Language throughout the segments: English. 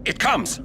It comes!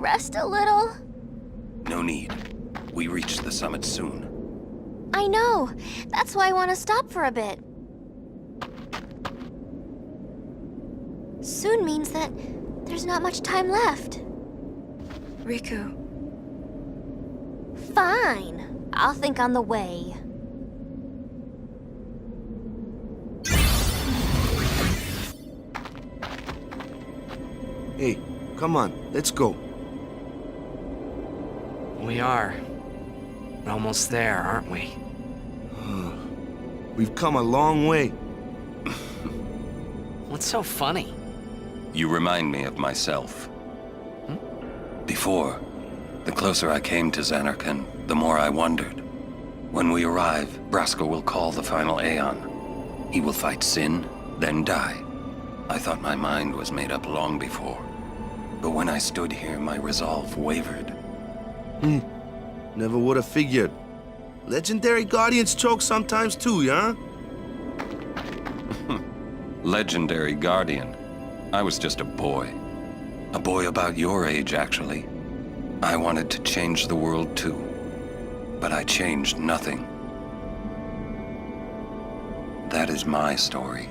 rest a little? No need. We reach the summit soon. I know. That's why I want to stop for a bit. Soon means that there's not much time left. Riku. Fine. I'll think on the way. Hey, come on, let's go. We are. We're almost there, aren't we? We've come a long way. What's so funny? You remind me of myself. Before, the closer I came to Zanarkand, the more I wondered. When we arrive, Braska will call the final Aeon. He will fight Sin, then die. I thought my mind was made up long before. But when I stood here, my resolve wavered. Never would have figured. Legendary Guardians choke sometimes too, yeah? Legendary Guardian. I was just a boy. A boy about your age, actually. I wanted to change the world too. But I changed nothing. That is my story.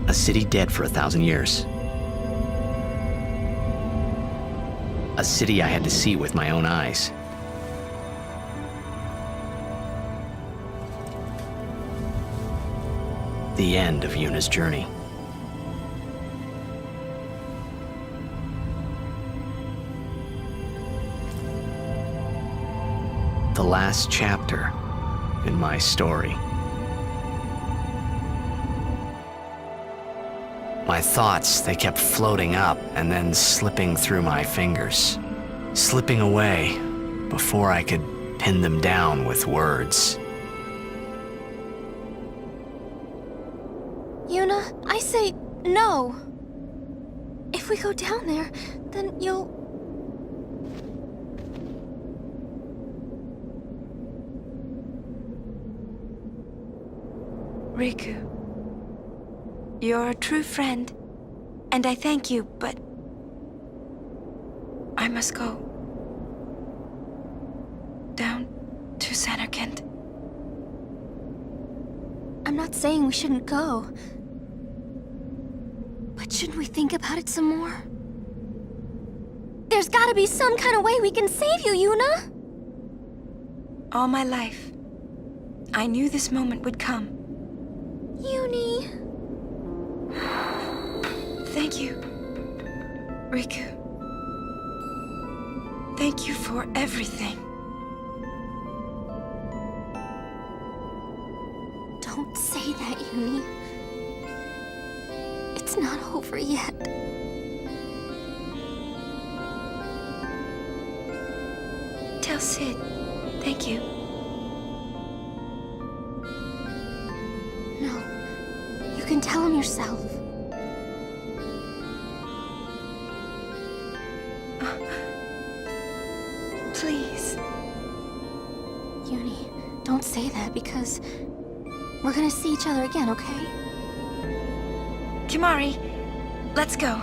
A city dead for 1,000 years. A city I had to see with my own eyes. The end of Yuna's journey. The last chapter in my story. My thoughts, they kept floating up and then slipping through my fingers, slipping away before I could pin them down with words. Yuna, I say no. If we go down there, then you'll... Riku. You're a true friend, and I thank you, but I must go. Down to Zanarkand. I'm not saying we shouldn't go. But shouldn't we think about it some more? There's gotta be some kind of way we can save you, Yuna! All my life, I knew this moment would come. Yuni... Thank you, Riku. Thank you for everything. Don't say that, Yuni. It's not over yet. Tell Sid, thank you. No, you can tell him yourself. Please. Yuni, don't say that because we're gonna see each other again, okay? Kimari, let's go.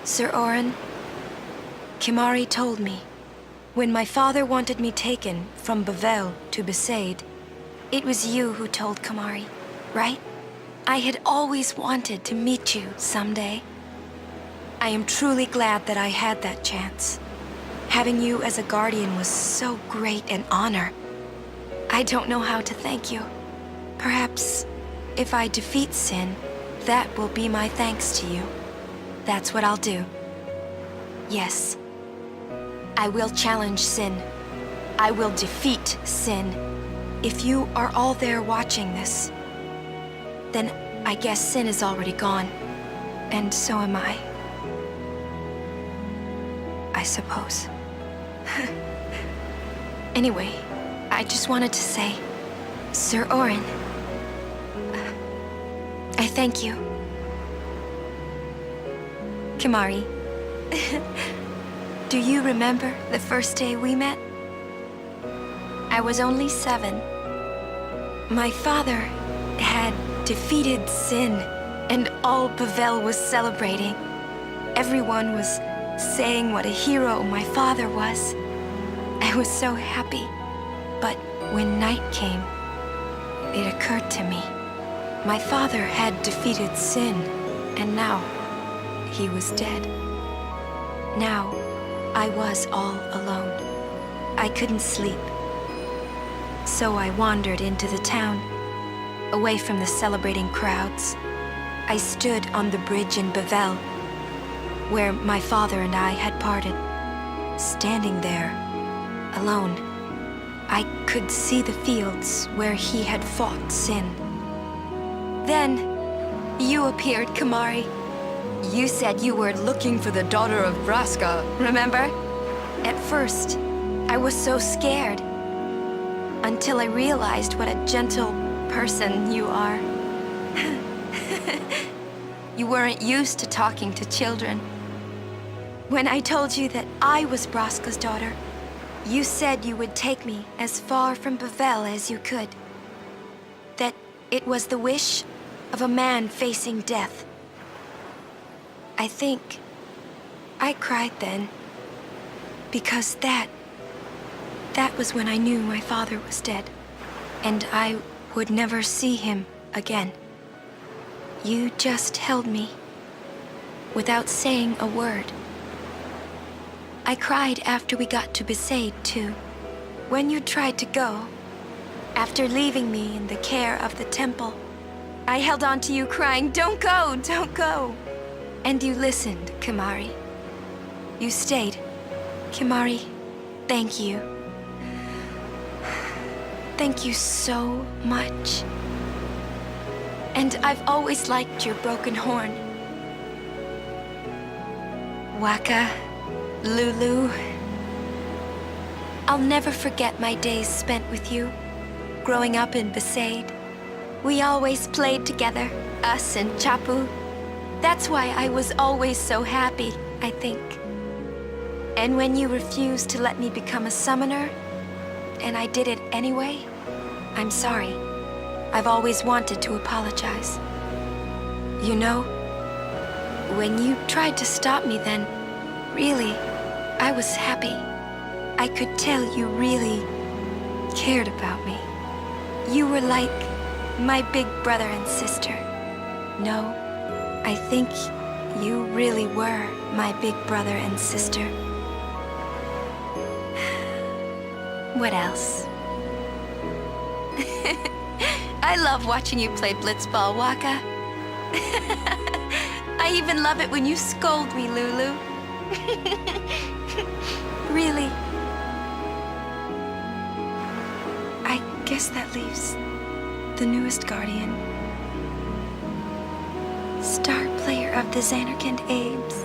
Sir Orin, Kimari told me, when my father wanted me taken from Bavel to Besaid, it was you who told Kamari, right? I had always wanted to meet you someday. I am truly glad that I had that chance. Having you as a guardian was so great an honor. I don't know how to thank you. Perhaps if I defeat Sin, that will be my thanks to you. That's what I'll do. Yes. I will challenge Sin. I will defeat Sin. If you are all there watching this, then I guess Sin is already gone. And so am I. I suppose. Anyway, I just wanted to say, Sir Orin, I thank you. Kimari, do you remember the first day we met? I was only 7. My father had defeated Sin, and all Pavel was celebrating. Everyone was saying what a hero my father was. I was so happy. But when night came, it occurred to me. My father had defeated Sin, and now he was dead. Now I was all alone. I couldn't sleep. So I wandered into the town, away from the celebrating crowds. I stood on the bridge in Bavel, where my father and I had parted. Standing there, alone, I could see the fields where he had fought Sin. Then, you appeared, Kamari. You said you were looking for the daughter of Braska, remember? At first, I was so scared, until I realized what a gentle person you are. You weren't used to talking to children. When I told you that I was Braska's daughter, you said you would take me as far from Bavel as you could. That it was the wish of a man facing death. I think I cried then, because that was when I knew my father was dead, and I would never see him again. You just held me, without saying a word. I cried after we got to Besaid, too. When you tried to go, after leaving me in the care of the temple, I held on to you crying, "Don't go, don't go." And you listened, Kimari. You stayed. Kimari, thank you. Thank you so much. And I've always liked your broken horn. Waka, Lulu. I'll never forget my days spent with you, growing up in Besaid. We always played together, us and Chapu. That's why I was always so happy, I think. And when you refused to let me become a summoner, and I did it anyway, I'm sorry. I've always wanted to apologize. You know, when you tried to stop me then, really, I was happy. I could tell you really cared about me. You were like my big brother and sister. No, I think you really were my big brother and sister. What else? I love watching you play blitzball, Waka. I even love it when you scold me, Lulu. Really. I guess that leaves the newest guardian. Star player of the Xanarkand Abes.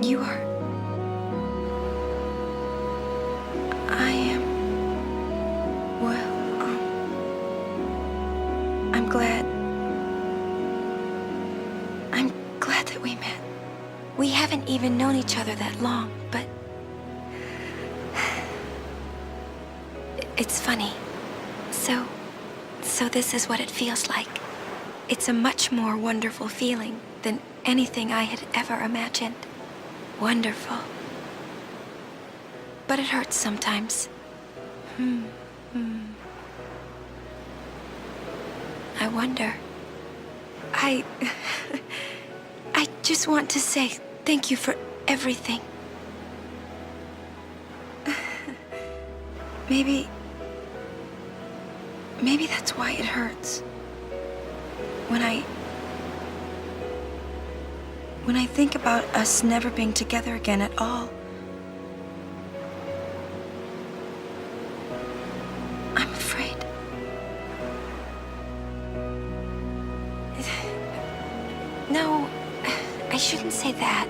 You are... I am... Well, I'm glad that we met. We haven't even known each other that long, but... It's funny. So this is what it feels like. It's a much more wonderful feeling than anything I had ever imagined. Wonderful. But it hurts sometimes. I wonder. I just want to say thank you for everything. Maybe that's why it hurts. When I think about us never being together again at all, I'm afraid. No, I shouldn't say that.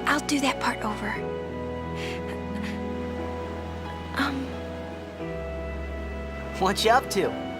I'll do that part over. What you up to?